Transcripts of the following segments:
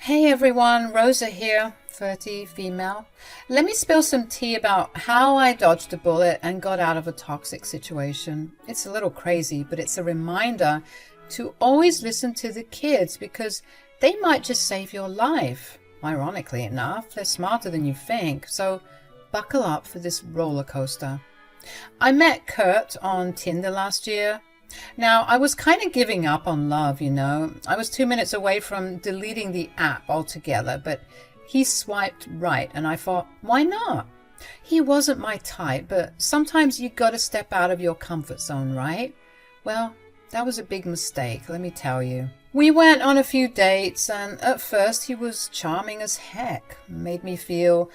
Hey everyone, Rosa here, 30 female. Let me spill some tea about how I dodged a bullet and got out of a toxic situation. It's a little crazy, but it's a reminder to always listen to the kids because they might just save your life. Ironically enough, they're smarter than you think, so buckle up for this roller coaster. I met Kurt on Tinder last year. Now, I was kind of giving up on love, you know. I was 2 minutes away from deleting the app altogether, but he swiped right, and I thought, why not? He wasn't my type, but sometimes you gotta step out of your comfort zone, right? Well, that was a big mistake, let me tell you. We went on a few dates, and at first he was charming as heck. Made me feel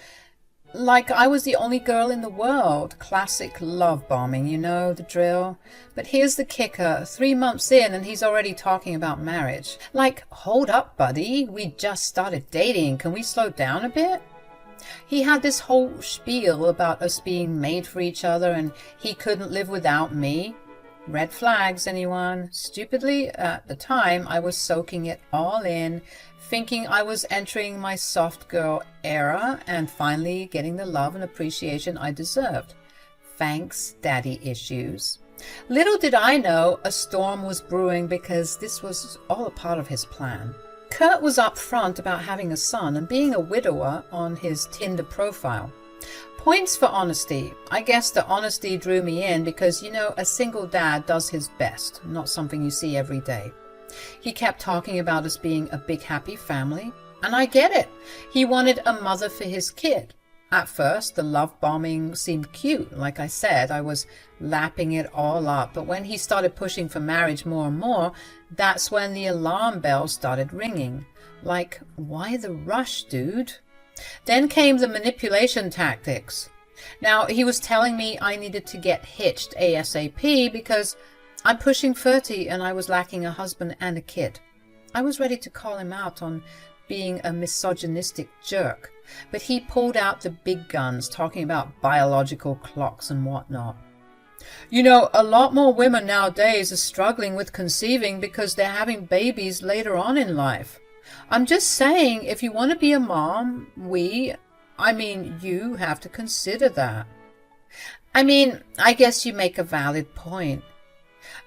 like I was the only girl in the world. Classic love bombing, you know, the drill. But here's the kicker. 3 months in and he's already talking about marriage. Like, hold up, buddy. We just started dating. Can we slow down a bit? He had this whole spiel about us being made for each other and he couldn't live without me. Red flags, anyone? Stupidly, at the time, I was soaking it all in, thinking I was entering my soft girl era and finally getting the love and appreciation I deserved. Thanks, daddy issues. Little did I know a storm was brewing because this was all a part of his plan. Kurt was upfront about having a son and being a widower on his Tinder profile. Points for honesty. I guess the honesty drew me in because, you know, a single dad does his best, not something you see every day. He kept talking about us being a big happy family, and I get it. He wanted a mother for his kid. At first, the love bombing seemed cute. Like I said, I was lapping it all up, but when he started pushing for marriage more and more, that's when the alarm bells started ringing. Like, why the rush, dude? Then came the manipulation tactics. Now, he was telling me I needed to get hitched ASAP because I'm pushing 30 and I was lacking a husband and a kid. I was ready to call him out on being a misogynistic jerk, but he pulled out the big guns talking about biological clocks and whatnot. You know, a lot more women nowadays are struggling with conceiving because they're having babies later on in life. I'm just saying, if you want to be a mom, you have to consider that. I guess you make a valid point.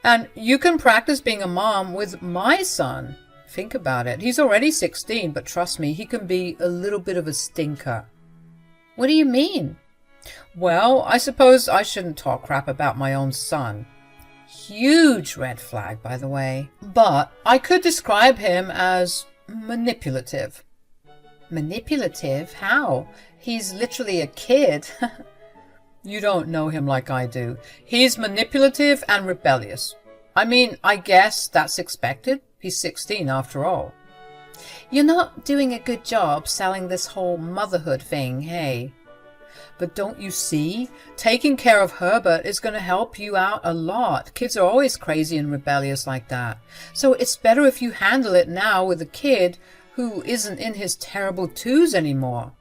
And you can practice being a mom with my son. Think about it. He's already 16, but trust me, he can be a little bit of a stinker. What do you mean? Well, I suppose I shouldn't talk crap about my own son. Huge red flag, by the way. But I could describe him as manipulative. Manipulative? How? He's literally a kid. You don't know him like I do. He's manipulative and rebellious. I guess that's expected. He's 16 after all. You're not doing a good job selling this whole motherhood thing, hey? But don't you see? Taking care of Herbert is going to help you out a lot. Kids are always crazy and rebellious like that. So it's better if you handle it now with a kid who isn't in his terrible twos anymore.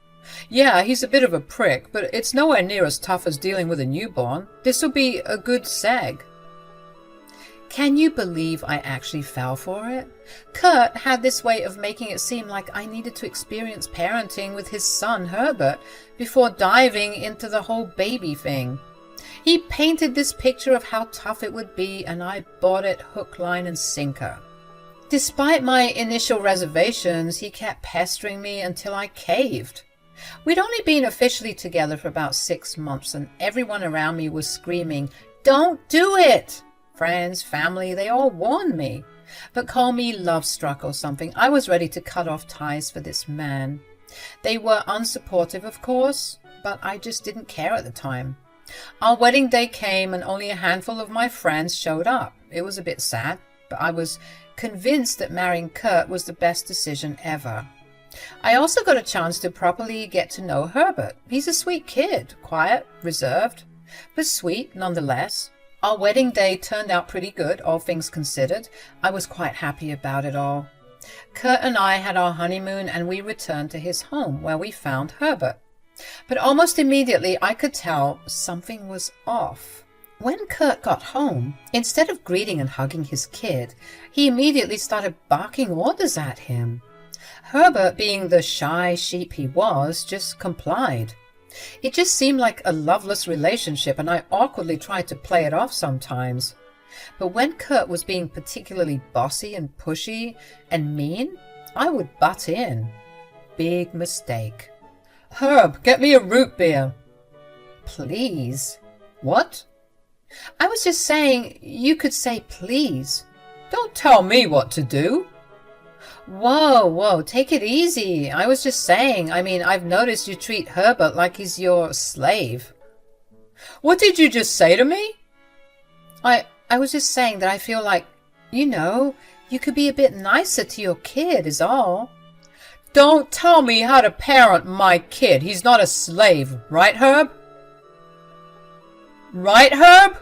Yeah, he's a bit of a prick, but it's nowhere near as tough as dealing with a newborn. This'll be a good seg. Can you believe I actually fell for it? Kurt had this way of making it seem like I needed to experience parenting with his son Herbert before diving into the whole baby thing. He painted this picture of how tough it would be, and I bought it hook, line, and sinker. Despite my initial reservations, he kept pestering me until I caved. We'd only been officially together for about 6 months, and everyone around me was screaming, "Don't do it!" Friends, family, they all warned me. But call me love-struck or something, I was ready to cut off ties for this man. They were unsupportive, of course, but I just didn't care at the time. Our wedding day came and only a handful of my friends showed up. It was a bit sad, but I was convinced that marrying Kurt was the best decision ever. I also got a chance to properly get to know Herbert. He's a sweet kid, quiet, reserved, but sweet nonetheless. Our wedding day turned out pretty good, all things considered. I was quite happy about it all. Kurt and I had our honeymoon and we returned to his home where we found Herbert. But almost immediately I could tell something was off. When Kurt got home, instead of greeting and hugging his kid, he immediately started barking orders at him. Herbert, being the shy sheep he was, just complied. It just seemed like a loveless relationship, and I awkwardly tried to play it off sometimes. But when Kurt was being particularly bossy and pushy and mean, I would butt in. Big mistake. "Herb, get me a root beer." "Please." "What?" "I was just saying you could say please." "Don't tell me what to do." Whoa, take it easy. I was just saying, I've noticed you treat Herbert like he's your slave." "What did you just say to me?" I was just saying that I feel like, you could be a bit nicer to your kid is all." "Don't tell me how to parent my kid. He's not a slave, right, Herb?" "Right, Herb?"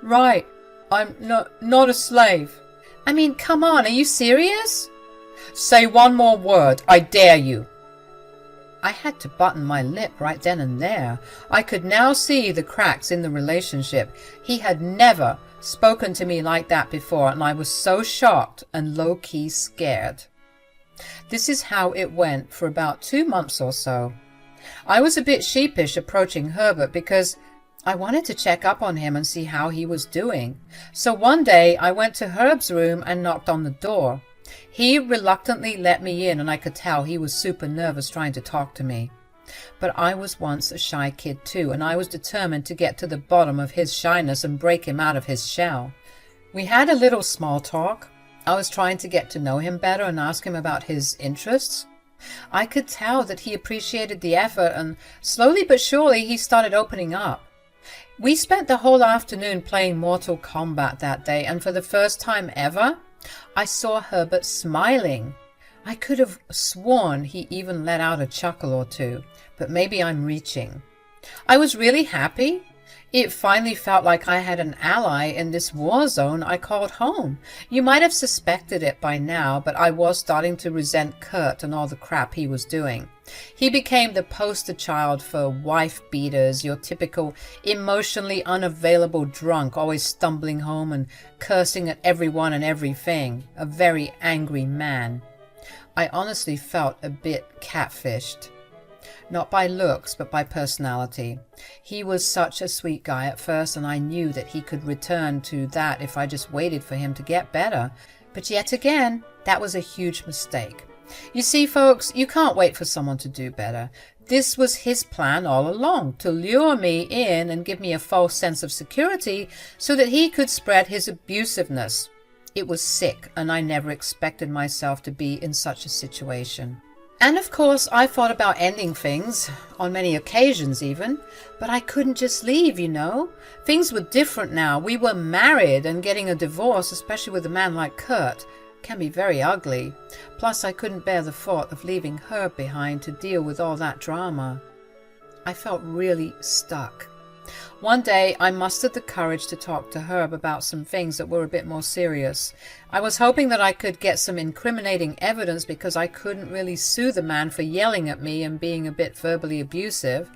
"Right. I'm not a slave." Come on, are you serious? "Say one more word. I dare you." I had to button my lip right then and there. I could now see the cracks in the relationship. He had never spoken to me like that before, and I was so shocked and low-key scared. This is how it went for about 2 months or so. I was a bit sheepish approaching Herbert because I wanted to check up on him and see how he was doing. So one day I went to Herb's room and knocked on the door. He reluctantly let me in, and I could tell he was super nervous trying to talk to me. But I was once a shy kid too, and I was determined to get to the bottom of his shyness and break him out of his shell. We had a little small talk. I was trying to get to know him better and ask him about his interests. I could tell that he appreciated the effort, and slowly but surely he started opening up. We spent the whole afternoon playing Mortal Kombat that day, and for the first time ever, I saw Herbert smiling. I could have sworn he even let out a chuckle or two, but maybe I'm reaching. I was really happy. It finally felt like I had an ally in this war zone I called home. You might have suspected it by now, but I was starting to resent Kurt and all the crap he was doing. He became the poster child for wife beaters, your typical emotionally unavailable drunk, always stumbling home and cursing at everyone and everything. A very angry man. I honestly felt a bit catfished. Not by looks, but by personality. He was such a sweet guy at first, and I knew that he could return to that if I just waited for him to get better. But yet again, that was a huge mistake. You see, folks, you can't wait for someone to do better. This was his plan all along, to lure me in and give me a false sense of security so that he could spread his abusiveness. It was sick, and I never expected myself to be in such a situation. And of course, I thought about ending things, on many occasions even, but I couldn't just leave, Things were different now. We were married, and getting a divorce, especially with a man like Kurt, can be very ugly. Plus, I couldn't bear the thought of leaving Herb behind to deal with all that drama. I felt really stuck. One day, I mustered the courage to talk to Herb about some things that were a bit more serious. I was hoping that I could get some incriminating evidence because I couldn't really sue the man for yelling at me and being a bit verbally abusive.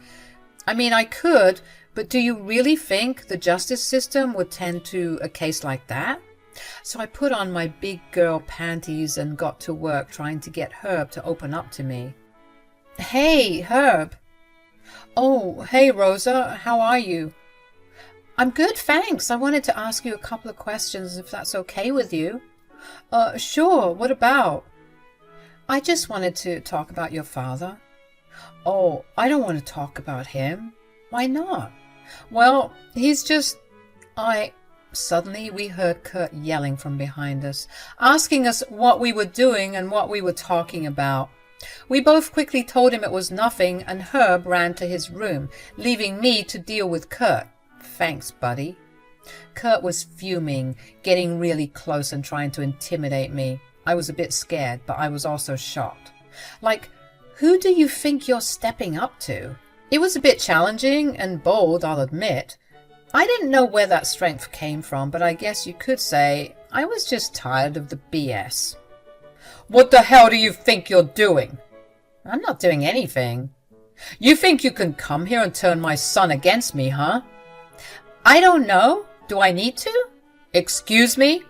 I could, but do you really think the justice system would tend to a case like that? So I put on my big girl panties and got to work trying to get Herb to open up to me. "Hey, Herb." "Oh, hey, Rosa. How are you?" "I'm good, thanks. I wanted to ask you a couple of questions, if that's okay with you." Sure. What about?" "I just wanted to talk about your father." "Oh, I don't want to talk about him." "Why not?" "Well, he's just... Suddenly we heard Kurt yelling from behind us, asking us what we were doing and what we were talking about. We both quickly told him it was nothing, and Herb ran to his room, leaving me to deal with Kurt. Thanks, buddy. Kurt was fuming, getting really close and trying to intimidate me. I was a bit scared, but I was also shocked. Like, who do you think you're stepping up to? It was a bit challenging and bold, I'll admit. I didn't know where that strength came from, but I guess you could say I was just tired of the BS. "What the hell do you think you're doing?" "I'm not doing anything." "You think you can come here and turn my son against me, huh?" "I don't know. Do I need to?" "Excuse me?"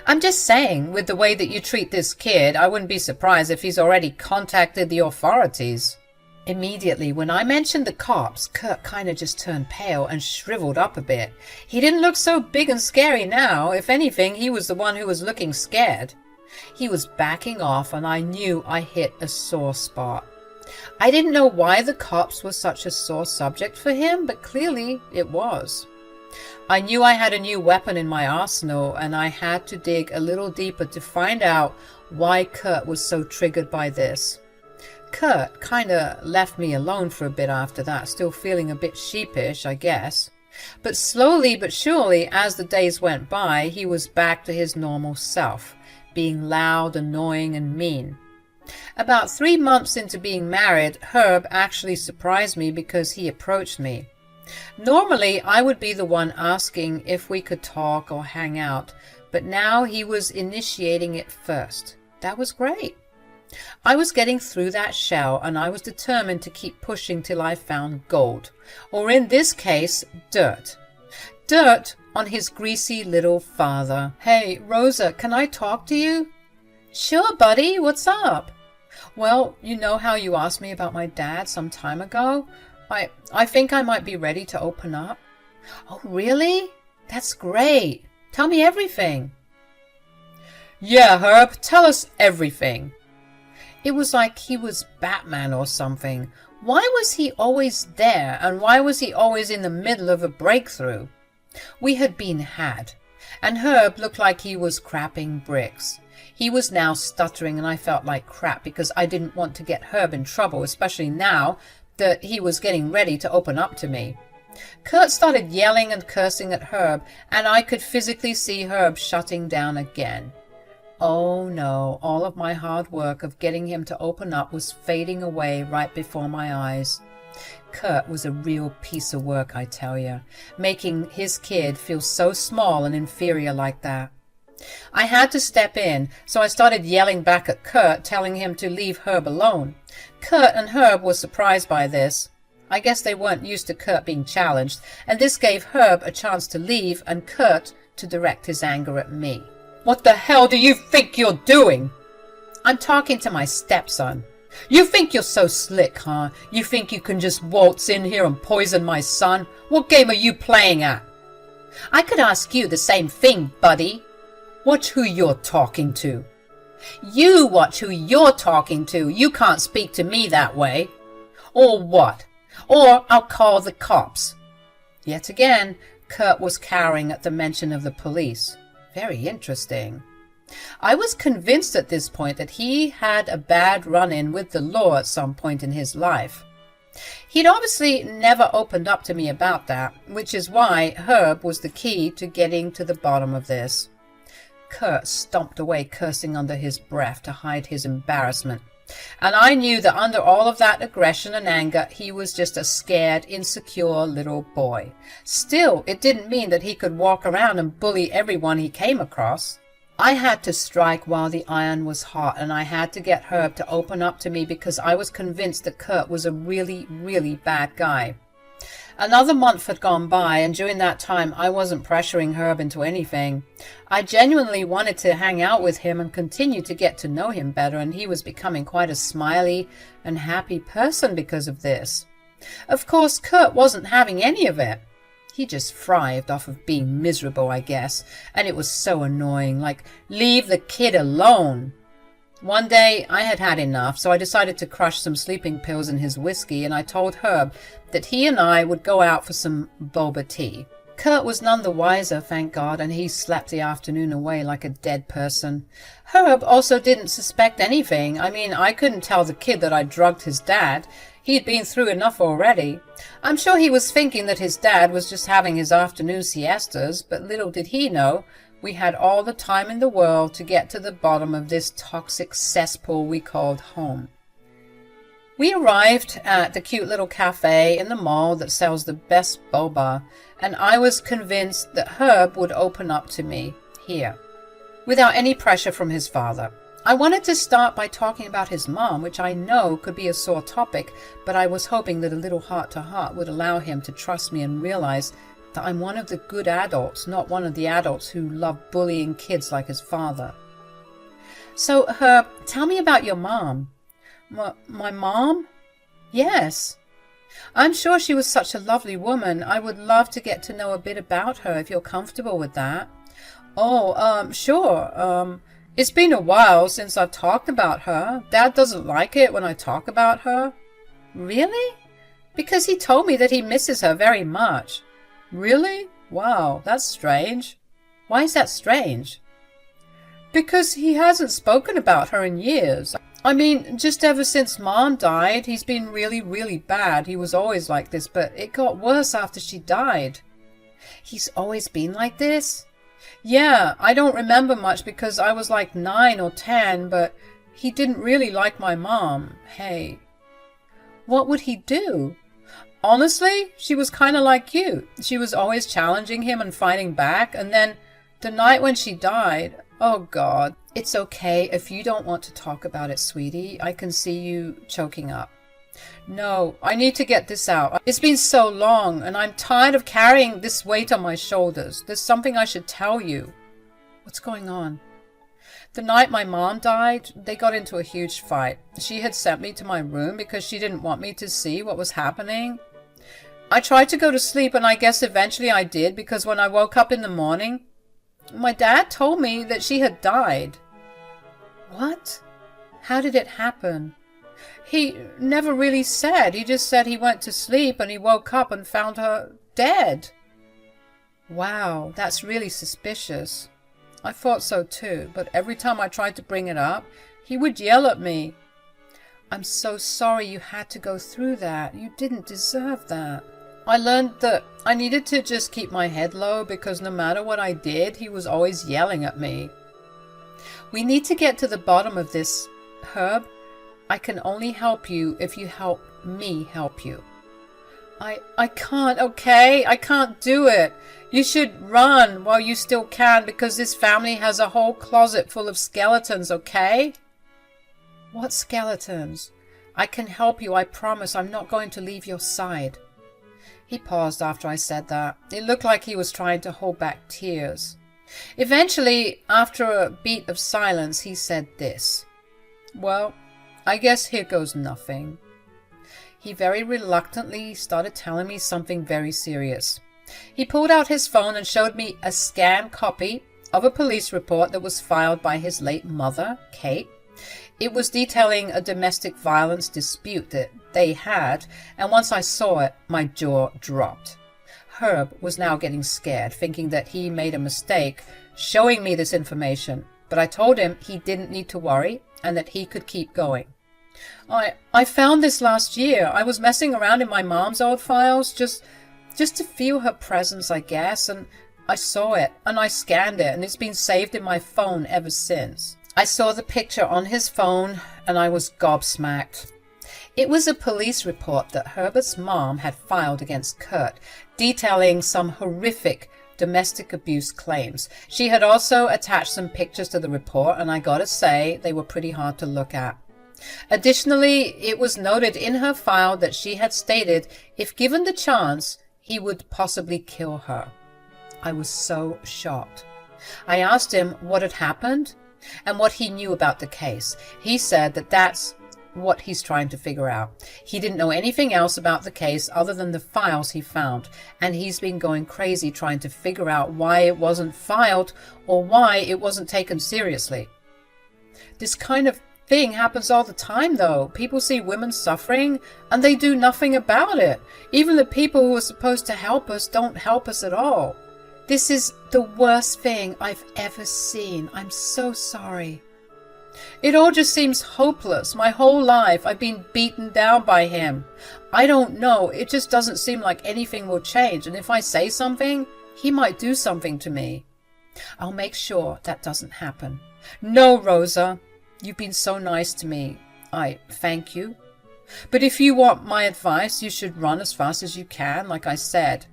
I'm just saying, with the way that you treat this kid, I wouldn't be surprised if he's already contacted the authorities. Immediately, when I mentioned the cops, Kurt kind of just turned pale and shriveled up a bit. He didn't look so big and scary now. If anything, he was the one who was looking scared. He was backing off, and I knew I hit a sore spot. I didn't know why the cops were such a sore subject for him, but clearly it was. I knew I had a new weapon in my arsenal, and I had to dig a little deeper to find out why Kurt was so triggered by this. Kurt kinda left me alone for a bit after that, still feeling a bit sheepish, I guess. But slowly but surely, as the days went by, he was back to his normal self, being loud, annoying, and mean. About 3 months into being married, Herb actually surprised me because he approached me. Normally, I would be the one asking if we could talk or hang out, but now he was initiating it first. That was great. I was getting through that shell, and I was determined to keep pushing till I found gold, or in this case, dirt. Dirt on his greasy little father. "Hey, Rosa, can I talk to you?" "Sure, buddy, what's up?" "Well, you know how you asked me about my dad some time ago? I think I might be ready to open up." "Oh, really? That's great. Tell me everything." "Yeah, Herb, tell us everything." It was like he was Batman or something. Why was he always there, and why was he always in the middle of a breakthrough? We had been had, and Herb looked like he was crapping bricks. He was now stuttering, and I felt like crap because I didn't want to get Herb in trouble, especially now that he was getting ready to open up to me. Kurt started yelling and cursing at Herb, and I could physically see Herb shutting down again. Oh no, all of my hard work of getting him to open up was fading away right before my eyes. Kurt was a real piece of work, I tell you, making his kid feel so small and inferior like that. I had to step in, so I started yelling back at Kurt, telling him to leave Herb alone. Kurt and Herb were surprised by this. I guess they weren't used to Kurt being challenged, and this gave Herb a chance to leave and Kurt to direct his anger at me. "What the hell do you think you're doing?" "I'm talking to my stepson." "You think you're so slick, huh? You think you can just waltz in here and poison my son? What game are you playing at?" "I could ask you the same thing, buddy." "Watch who you're talking to." "You watch who you're talking to. You can't speak to me that way." "Or what? Or I'll call the cops." Yet again, Kurt was cowering at the mention of the police. Very interesting. I was convinced at this point that he had a bad run-in with the law at some point in his life. He'd obviously never opened up to me about that, which is why Herb was the key to getting to the bottom of this. Kurt stomped away, cursing under his breath to hide his embarrassment. And I knew that under all of that aggression and anger, he was just a scared, insecure little boy. Still, it didn't mean that he could walk around and bully everyone he came across. I had to strike while the iron was hot, and I had to get Herb to open up to me because I was convinced that Kurt was a really, really bad guy. Another month had gone by, and during that time I wasn't pressuring Herb into anything. I genuinely wanted to hang out with him and continue to get to know him better, and he was becoming quite a smiley and happy person because of this. Of course, Kurt wasn't having any of it. He just thrived off of being miserable, I guess, and it was so annoying, like, leave the kid alone. One day I had had enough, so I decided to crush some sleeping pills in his whiskey, and I told Herb that he and I would go out for some boba tea. Kurt was none the wiser, thank God, and he slept the afternoon away like a dead person. Herb also didn't suspect anything. I mean, I couldn't tell the kid that I drugged his dad. He'd been through enough already. I'm sure he was thinking that his dad was just having his afternoon siestas, but little did he know we had all the time in the world to get to the bottom of this toxic cesspool we called home. We arrived at the cute little cafe in the mall that sells the best boba, and I was convinced that Herb would open up to me here, without any pressure from his father. I wanted to start by talking about his mom, which I know could be a sore topic, but I was hoping that a little heart-to-heart would allow him to trust me and realize that I'm one of the good adults, not one of the adults who love bullying kids like his father. So, Herb, tell me about your mom. My mom? Yes. I'm sure she was such a lovely woman. I would love to get to know a bit about her if you're comfortable with that. Oh, sure. It's been a while since I've talked about her. Dad doesn't like it when I talk about her. Really? Because he told me that he misses her very much. Really? Wow, that's strange. Why is that strange? Because he hasn't spoken about her in years. I mean, just ever since Mom died, he's been really, really bad. He was always like this, but it got worse after she died. He's always been like this? Yeah, I don't remember much because I was like 9 or 10, but he didn't really like my mom. Hey. What would he do? Honestly, she was kind of like you. She was always challenging him and fighting back, and then the night when she died, oh God. It's okay if you don't want to talk about it, sweetie. I can see you choking up. No, I need to get this out. It's been so long, and I'm tired of carrying this weight on my shoulders. There's something I should tell you. What's going on? The night my mom died, they got into a huge fight. She had sent me to my room because she didn't want me to see what was happening. I tried to go to sleep, and I guess eventually I did, because when I woke up in the morning, my dad told me that she had died. What? How did it happen? He never really said. He just said he went to sleep and he woke up and found her dead. Wow, that's really suspicious. I thought so too, but every time I tried to bring it up, he would yell at me. I'm so sorry you had to go through that. You didn't deserve that. I learned that I needed to just keep my head low because no matter what I did, he was always yelling at me. We need to get to the bottom of this, Herb. I can only help you if you help me help you. I can't, okay? I can't do it. You should run while you still can because this family has a whole closet full of skeletons, okay? What skeletons? I can help you, I promise. I'm not going to leave your side. He paused after I said that. It looked like he was trying to hold back tears. Eventually, after a beat of silence, he said this. Well, I guess here goes nothing. He very reluctantly started telling me something very serious. He pulled out his phone and showed me a scanned copy of a police report that was filed by his late mother, Kate. It was detailing a domestic violence dispute that they had, and once I saw it, my jaw dropped. Herb was now getting scared, thinking that he made a mistake showing me this information, but I told him he didn't need to worry and that he could keep going. I found this last year. I was messing around in my mom's old files just to feel her presence, I guess, and I saw it, and I scanned it, and it's been saved in my phone ever since. I saw the picture on his phone, and I was gobsmacked. It was a police report that Herbert's mom had filed against Kurt, detailing some horrific domestic abuse claims. She had also attached some pictures to the report, and I gotta say, they were pretty hard to look at. Additionally, it was noted in her file that she had stated if given the chance, he would possibly kill her. I was so shocked. I asked him what had happened and what he knew about the case. He said that that's what he's trying to figure out. He didn't know anything else about the case other than the files he found, and he's been going crazy trying to figure out why it wasn't filed or why it wasn't taken seriously. This kind of thing happens all the time, though. People see women suffering and they do nothing about it. Even the people who are supposed to help us don't help us at all. This is the worst thing I've ever seen. I'm so sorry. It all just seems hopeless. My whole life I've been beaten down by him. I don't know. It just doesn't seem like anything will change. And if I say something, he might do something to me. I'll make sure that doesn't happen. No, Rosa. You've been so nice to me. I thank you. But if you want my advice, you should run as fast as you can, like I said.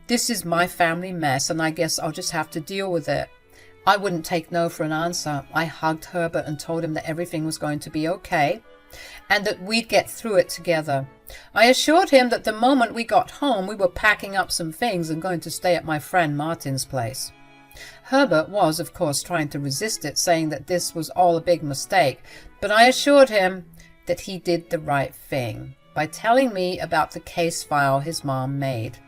This is my family mess, and I guess I'll just have to deal with it. I wouldn't take no for an answer. I hugged Herbert and told him that everything was going to be okay. and that we'd get through it together. I assured him that the moment we got home, we were packing up some things and going to stay at my friend Martin's place. Herbert was, of course, trying to resist it, saying that this was all a big mistake, but I assured him that he did the right thing by telling me about the case file his mom made.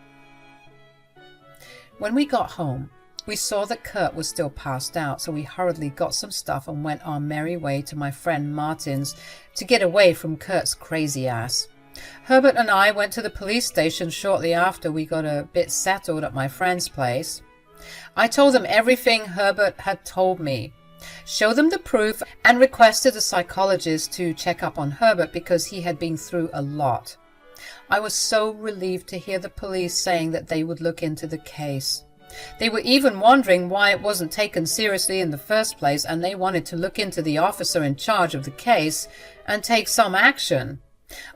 When we got home, we saw that Kurt was still passed out, so we hurriedly got some stuff and went our merry way to my friend Martin's to get away from Kurt's crazy ass. Herbert and I went to the police station shortly after we got a bit settled at my friend's place. I told them everything Herbert had told me, showed them the proof, and requested a psychologist to check up on Herbert because he had been through a lot. I was so relieved to hear the police saying that they would look into the case. They were even wondering why it wasn't taken seriously in the first place, and they wanted to look into the officer in charge of the case and take some action.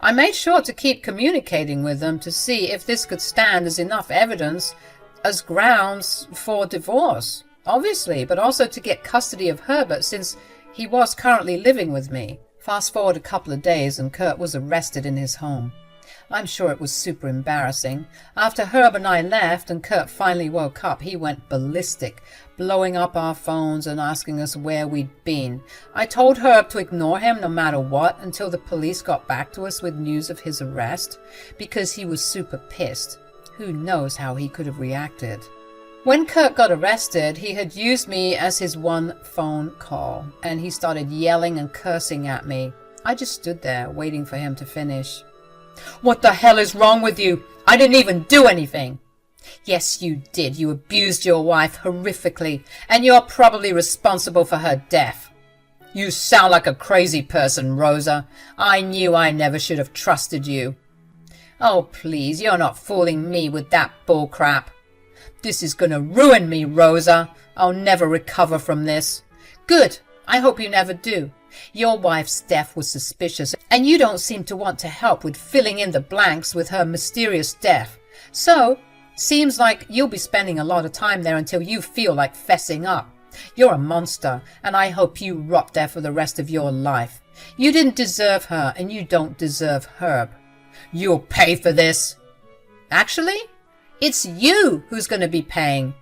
I made sure to keep communicating with them to see if this could stand as enough evidence as grounds for divorce, obviously, but also to get custody of Herbert since he was currently living with me. Fast forward a couple of days and Kurt was arrested in his home. I'm sure it was super embarrassing. After Herb and I left and Kurt finally woke up, he went ballistic, blowing up our phones and asking us where we'd been. I told Herb to ignore him no matter what until the police got back to us with news of his arrest, because he was super pissed. Who knows how he could have reacted. When Kurt got arrested, he had used me as his one phone call, and he started yelling and cursing at me. I just stood there waiting for him to finish. "What the hell is wrong with you? I didn't even do anything." "Yes, you did. You abused your wife horrifically, and you're probably responsible for her death." "You sound like a crazy person, Rosa. I knew I never should have trusted you." "Oh, please, you're not fooling me with that bullcrap." "This is gonna ruin me, Rosa. I'll never recover from this." "Good. I hope you never do. Your wife's death was suspicious, and you don't seem to want to help with filling in the blanks with her mysterious death. So, seems like you'll be spending a lot of time there until you feel like fessing up. You're a monster, and I hope you rot there for the rest of your life. You didn't deserve her, and you don't deserve Herb. You'll pay for this." "Actually, it's you who's going to be paying.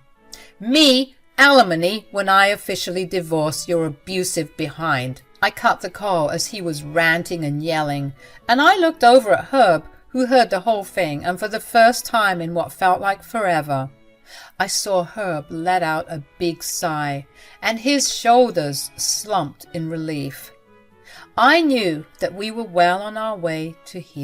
Me, alimony, when I officially divorce your abusive behind." I cut the call as he was ranting and yelling, and I looked over at Herb, who heard the whole thing, and for the first time in what felt like forever, I saw Herb let out a big sigh, and his shoulders slumped in relief. I knew that we were well on our way to healing.